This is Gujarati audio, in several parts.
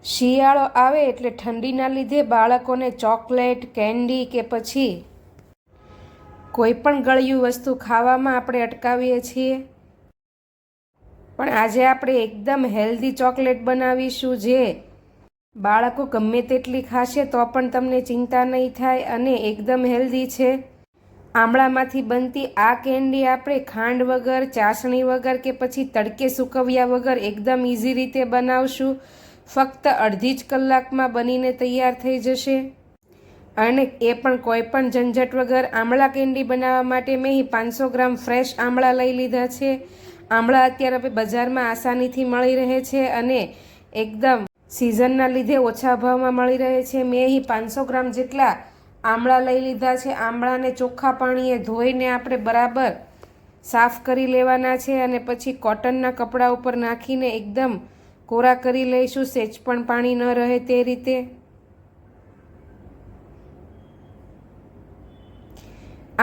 શિયાળો આવે એટલે ઠંડીના લીધે બાળકોને ચોકલેટ, કેન્ડી કે પછી કોઈ પણ ગળ્યું વસ્તુ ખાવામાં આપણે અટકાવીએ છીએ, પણ આજે આપણે એકદમ હેલ્ધી ચોકલેટ બનાવીશું જે બાળકો ગમે તેટલી ખાશે તો પણ તમને ચિંતા નહીં થાય અને એકદમ હેલ્ધી છે। આમળામાંથી બનતી આ કેન્ડી આપણે ખાંડ વગર, ચાસણી વગર કે પછી તડકે સૂકવ્યા વગર એકદમ ઇઝી રીતે બનાવશું। ફક્ત અડધી જ કલાકમાં બનીને તૈયાર થઈ જશે અને એ પણ કોઈ પણ ઝંઝટ વગર। આમળા કેન્ડી બનાવવા માટે મેં 500 ગ્રામ ફ્રેશ આમળા લઈ લીધા છે। આમળા અત્યારે હવે બજારમાં આસાનીથી મળી રહે છે અને એકદમ સિઝનના લીધે ઓછા ભાવમાં મળી રહે છે। મેં અહીં 500 ગ્રામ જેટલા આમળા લઈ લીધા છે। આમળાને ચોખ્ખા પાણીએ ધોઈને આપણે બરાબર સાફ કરી લેવાના છે અને પછી કોટનના કપડા ઉપર નાખીને એકદમ કોરા કરી લઈશું, સહેજ પણ પાણી ન રહે તે રીતે।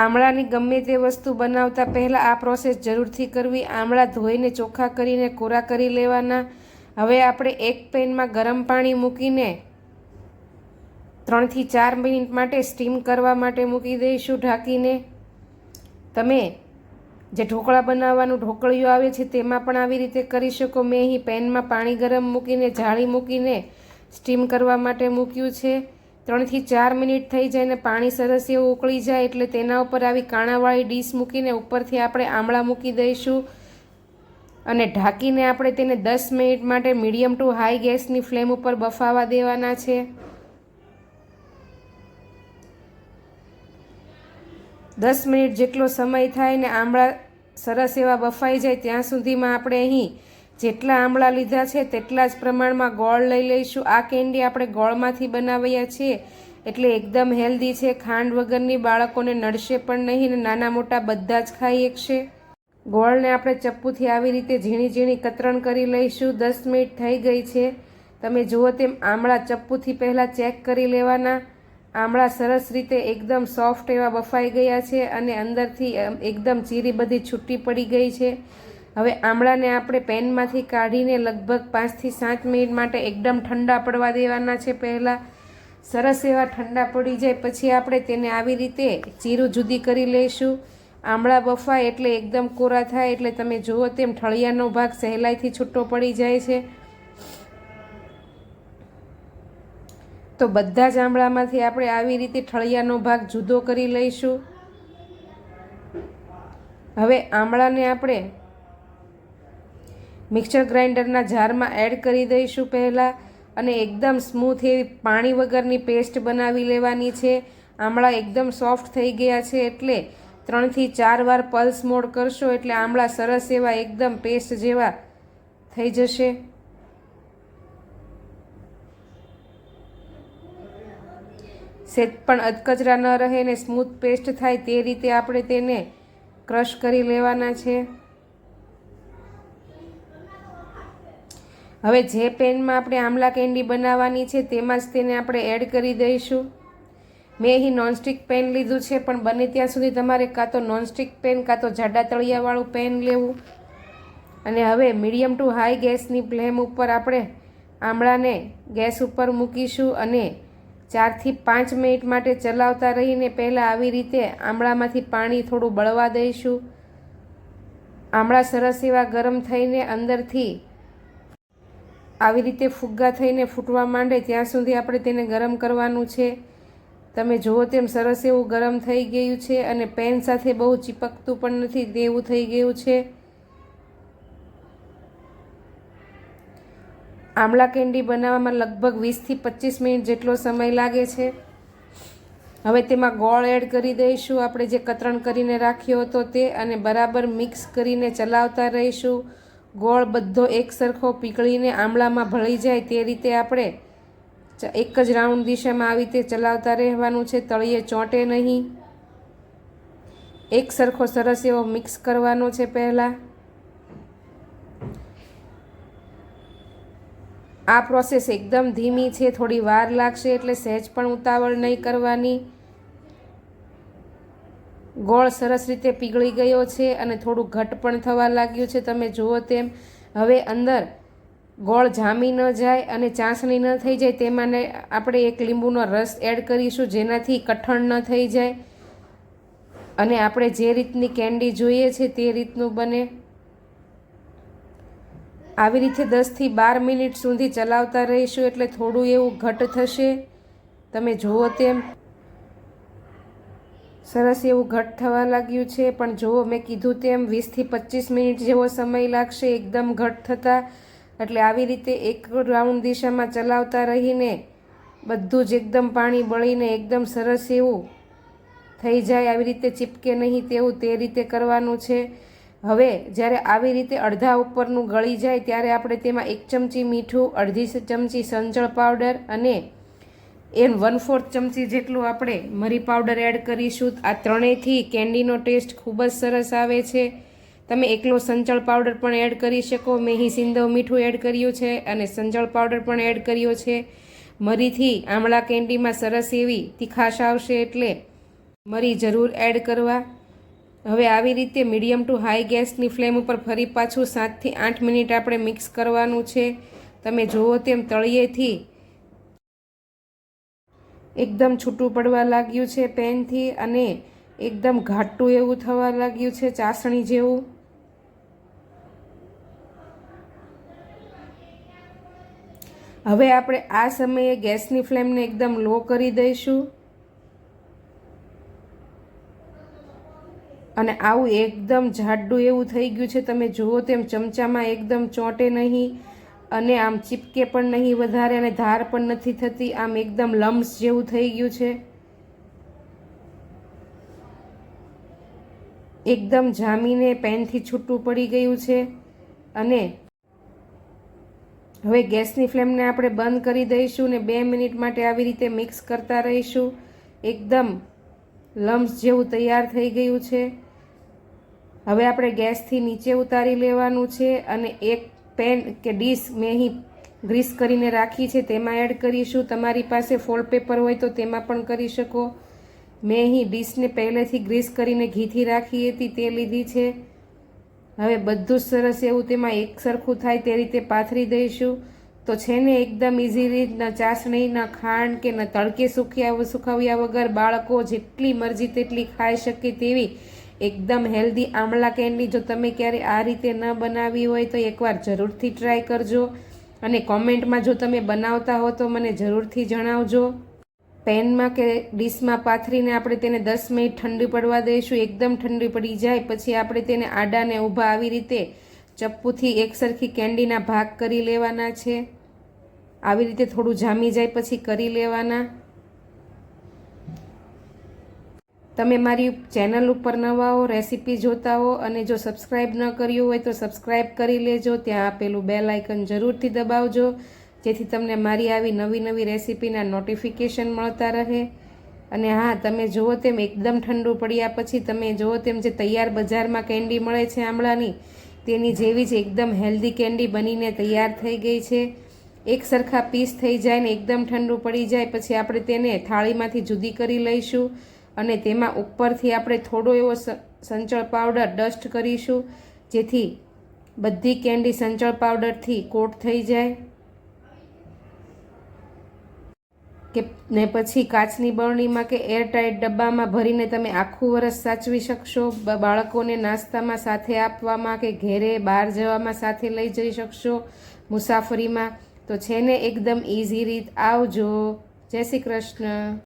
આમળાની ગમે તે વસ્તુ બનાવતા પહેલાં આ પ્રોસેસ જરૂરથી કરવી। આમળા ધોઈને ચોખ્ખા કરીને કોરા કરી લેવાના। હવે આપણે એક પેનમાં ગરમ પાણી મૂકીને 3 થી 4 મિનિટ માટે સ્ટીમ કરવા માટે મૂકી દઈશું ઢાંકીને। તમે જે ઢોકળા બનાવવાનું ઢોકળિયું આવે છે તેમાં પણ આવી રીતે કરી શકો। મેં અહીં પેનમાં પાણી ગરમ મૂકીને જાળી મૂકીને સ્ટીમ કરવા માટે મૂક્યું છે। 3 થી 4 મિનિટ થઈ જાય ને પાણી સરસ એવું ઉકળી જાય એટલે તેના ઉપર આવી કાણાવાળી ડીશ મૂકીને ઉપરથી આપણે આમળા મૂકી દઈશું અને ઢાંકીને આપણે તેને 10 મિનિટ માટે મીડિયમ ટુ હાઈ ગેસની ફ્લેમ ઉપર બફાવા દેવાના છે। 10 મિનિટ જેટલો સમય થાય ને આમળા સરસ એવા બફાઈ જાય ત્યાં સુધીમાં આપણે અહીં જેટલા આમળા લીધા છે તેટલા જ પ્રમાણમાં ગોળ લઈ લઈશું। આ કેન્ડી આપણે ગોળમાંથી બનાવ્યા છીએ એટલે એકદમ હેલ્ધી છે, ખાંડ વગરની, બાળકોને નડશે પણ નહીં ને નાના મોટા બધા જ ખાઈ શકશે। ગોળને આપણે ચપ્પુથી આવી રીતે ઝીણી ઝીણી કતરણ કરી લઈશું। 10 મિનિટ થઈ ગઈ છે, તમે જુઓ તેમ આમળા ચપ્પુથી પહેલાં ચેક કરી લેવાના। આમળા સરસ રીતે એકદમ સોફ્ટ એવા બફાઈ ગયા છે અને અંદરથી એકદમ ચીરી બધી છૂટી પડી ગઈ છે। હવે આમળાને આપણે પેનમાંથી કાઢીને લગભગ 5 થી 7 મિનિટ માટે એકદમ ઠંડા પડવા દેવાના છે। પહેલાં સરસ એવા ઠંડા પડી જાય પછી આપણે તેને આવી રીતે ચીરું જુદી કરી લઈશું। આમળા બફાય એટલે એકદમ કોરા થાય એટલે તમે જુઓ તેમ ઠળિયાનો ભાગ સહેલાઈથી છૂટો પડી જાય છે। તો બધા જ આમળામાંથી આપણે આવી રીતે ઠળિયાનો ભાગ જુદો કરી લઈશું। હવે આમળાને આપણે મિક્સર ગ્રાઇન્ડરના જારમાં એડ કરી દઈશું પહેલાં અને એકદમ સ્મૂથ એવી પાણી વગરની પેસ્ટ બનાવી લેવાની છે। આમળા એકદમ સોફ્ટ થઈ ગયા છે એટલે 3 થી 4 વાર પલ્સ મોડ કરશો એટલે આમળા સરસ એવા એકદમ પેસ્ટ જેવા થઈ જશે। સહેજ પણ અધકચરા ન રહે ને સ્મૂથ પેસ્ટ થાય તે રીતે આપણે તેને ક્રશ કરી લેવાના છે। હવે જે પેનમાં આપણે આમલા કેન્ડી બનાવવાની છે તેમાં જ તેને આપણે એડ કરી દઈશું। મેં અહીં નોનસ્ટિક પેન લીધું છે પણ બને ત્યાં સુધી તમારે કાં તો નોનસ્ટિક પેન કાં તો જાડા તળિયાવાળું પેન લેવું અને હવે મીડિયમ ટુ હાઈ ગેસની ફ્લેમ ઉપર આપણે આમળાને ગેસ ઉપર મૂકીશું અને 4 થી 5 મિનિટ માટે ચલાવતા રહીને પહેલાં આવી રીતે આમળામાંથી પાણી થોડું બળવા દઈશું। આમળા સરસ એવા ગરમ થઈને અંદરથી આવી રીતે ફુગ્ગા થઈને ફૂટવા માંડે ત્યાં સુધી આપણે તેને ગરમ કરવાનું છે। તમે જુઓ તેમ સરસ એવું ગરમ થઈ ગયું છે અને પેન સાથે બહુ ચીપકતું પણ નથી તેવું થઈ ગયું છે। આમળા કેન્ડી બનાવવામાં લગભગ 20 થી 25 મિનિટ જેટલો સમય લાગે છે। હવે તેમાં ગોળ એડ કરી દઈશું આપણે જે કતરણ કરીને રાખ્યો હતો તે અને બરાબર મિક્સ કરીને ચલાવતા રહીશું। ગોળ બધો એક સરખો પીગળીને આમળામાં ભળી જાય તે રીતે આપણે એક જ રાઉન્ડ દિશામાં આવી રીતે ચલાવતા રહેવાનું છે, તળિયે ચોંટે નહીં। એક સરખો સરસ એવો મિક્સ કરવાનો છે પહેલાં। આ પ્રોસેસ એકદમ ધીમી છે, થોડી વાર લાગશે એટલે સહેજ પણ ઉતાવળ નહીં કરવાની। ગોળ સરસ રીતે પીગળી ગયો છે અને થોડું ઘટ પણ થવા લાગ્યું છે તમે જુઓ તેમ। હવે અંદર ગોળ જામી ન જાય અને ચાસણી ન થઈ જાય તેમાં આપણે એક લીંબુનો રસ એડ કરીશું, જેનાથી કઠણ ન થઈ જાય અને આપણે જે રીતની કેન્ડી જોઈએ છે તે રીતનું બને. આવી રીતે 10થી 12 મિનિટ સુધી ચલાવતા રહીશું એટલે થોડું એવું ઘટ થશે. તમે જુઓ તેમ સરસ એવું ઘટ થવા લાગ્યું છે, પણ જુઓ મેં કીધું તેમ 20થી 25 મિનિટ જેવો સમય લાગશે એકદમ ઘટ થતાં. એટલે આવી રીતે એક રાઉન્ડ દિશામાં ચલાવતા રહીને બધું જ એકદમ પાણી બળીને એકદમ સરસ એવું થઈ જાય, આવી રીતે ચીપકે નહીં તેવું તે રીતે કરવાનું છે. હવે જ્યારે આવી રીતે અડધા ઉપરનું ગળી જાય ત્યારે આપણે તેમાં 1 ચમચી મીઠું, અડધી ચમચી સંચળ પાવડર અને 1/4 ચમચી જેટલું આપણે મરી પાવડર એડ કરીશું. આ ત્રણેયથી કેન્ડીનો ટેસ્ટ ખૂબ જ સરસ આવે છે. તમે એકલો સંચળ પાવડર પણ એડ કરી શકો. મેં અહીં સિંધવ મીઠું એડ કર્યું છે અને સંચળ પાવડર પણ એડ કર્યો છે. મરીથી આમળા કેન્ડીમાં સરસ એવી તીખાશ આવશે એટલે મરી જરૂર એડ કરવા. હવે આવી રીતે મીડિયમ ટુ હાઈ ગેસની ફ્લેમ ઉપર ફરી પાછું 7થી 8 મિનિટ આપણે મિક્સ કરવાનું છે. તમે જુઓ તેમ તળિયેથી એકદમ છૂટું પડવા લાગ્યું છે પેનથી અને એકદમ ઘાટું એવું થવા લાગ્યું છે, ચાસણી જેવું. હવે આપણે આ સમયે ગેસની ફ્લેમને એકદમ લો કરી દઈશું અને આવું એકદમ જાડું એવું થઈ ગયું છે. તમે જુઓ તેમ ચમચામાં એકદમ ચોંટે નહીં અને આમ ચીપકે પણ નહીં વધારે અને ધાર પણ નથી થતી, આમ એકદમ લમ્સ જેવું થઈ ગયું છે. એકદમ જામીને પેનથી છૂટું પડી ગયું છે અને હવે ગેસની ફ્લેમને આપણે બંધ કરી દઈશું ને 2 મિનિટ માટે આવી રીતે મિક્સ કરતા રહીશું. એકદમ લમ્સ જેવું તૈયાર થઈ ગયું છે. હવે આપણે ગેસથી નીચે ઉતારી લેવાનું છે અને એક પેન કે ડીશ મેં અહીં ગ્રીસ કરીને રાખી છે તેમાં એડ કરીશું. તમારી પાસે ફોલ પેપર હોય તો તેમાં પણ કરી શકો. મેં અહીં ડીશને પહેલેથી ગ્રીસ કરીને ઘીથી રાખી હતી તે લીધી છે. હવે બધું જ સરસ એવું તેમાં એક સરખું થાય તે રીતે પાથરી દઈશું. તો છે ને એકદમ ઇઝી રીત, ન ચાસણી, ન ખાંડ કે ન તડકે સુકાવ્યા વગર બાળકો જેટલી મરજી તેટલી ખાઈ શકે તેવી એકદમ હેલ્ધી આમળા કેન્ડી જો તમે ક્યારે આ રીતે ન બનાવી હોય તો એકવાર જરૂરથી ટ્રાય કરજો અને કોમેન્ટમાં જો તમે બનાવતા હો તો મને જરૂરથી જણાવજો. પેનમાં કે ડીશમાં પાથરીને આપણે તેને 10 મિનિટ ઠંડી પડવા દઈશું. એકદમ ઠંડી પડી જાય પછી આપણે તેને આડા ને ઊભા આવી રીતે ચપ્પુથી એકસરખી કેન્ડીના ભાગ કરી લેવાના છે. આવી રીતે થોડું જામી જાય પછી કરી લેવાના. તમે મારી ચેનલ ઉપર નવા હો, રેસીપી જોતા હો અને જો સબસ્ક્રાઈબ ન કર્યું હોય તો સબસ્ક્રાઈબ કરી લેજો. ત્યાં આપેલું બેલ આઇકન જરૂરથી દબાવજો જેથી તમને મારી આવી નવી નવી રેસીપીના નોટિફિકેશન મળતા રહે. અને હા, તમે જુઓ તેમ એકદમ ઠંડુ પડ્યા પછી તમે જુઓ તેમ જે તૈયાર બજારમાં કેન્ડી મળે છે આમળાની તેની જેવી જ એકદમ હેલ્ધી કેન્ડી બનીને તૈયાર થઈ ગઈ છે. એક સરખા પીસ થઈ જાય ને એકદમ ઠંડુ પડી જાય પછી આપણે તેને થાળીમાંથી જુદી કરી લઈશું અને તેમાં ઉપરથી આપણે થોડો એવો સંચળ પાવડર ડસ્ટ કરીશું જેથી બધી કેન્ડી સંચળ પાવડરથી કોટ થઈ જાય કે ને પછી કાચની બરણીમાં કે એરટાઇટ ડબ્બામાં ભરીને તમે આખું વરસ સાચવી શકશો. બાળકોને નાસ્તામાં સાથે આપવામાં કે ઘેરે બહાર જવામાં સાથે લઈ જઈ શકશો મુસાફરીમાં. તો છે ને એકદમ ઇઝી રીત. આવજો. જય શ્રી કૃષ્ણ.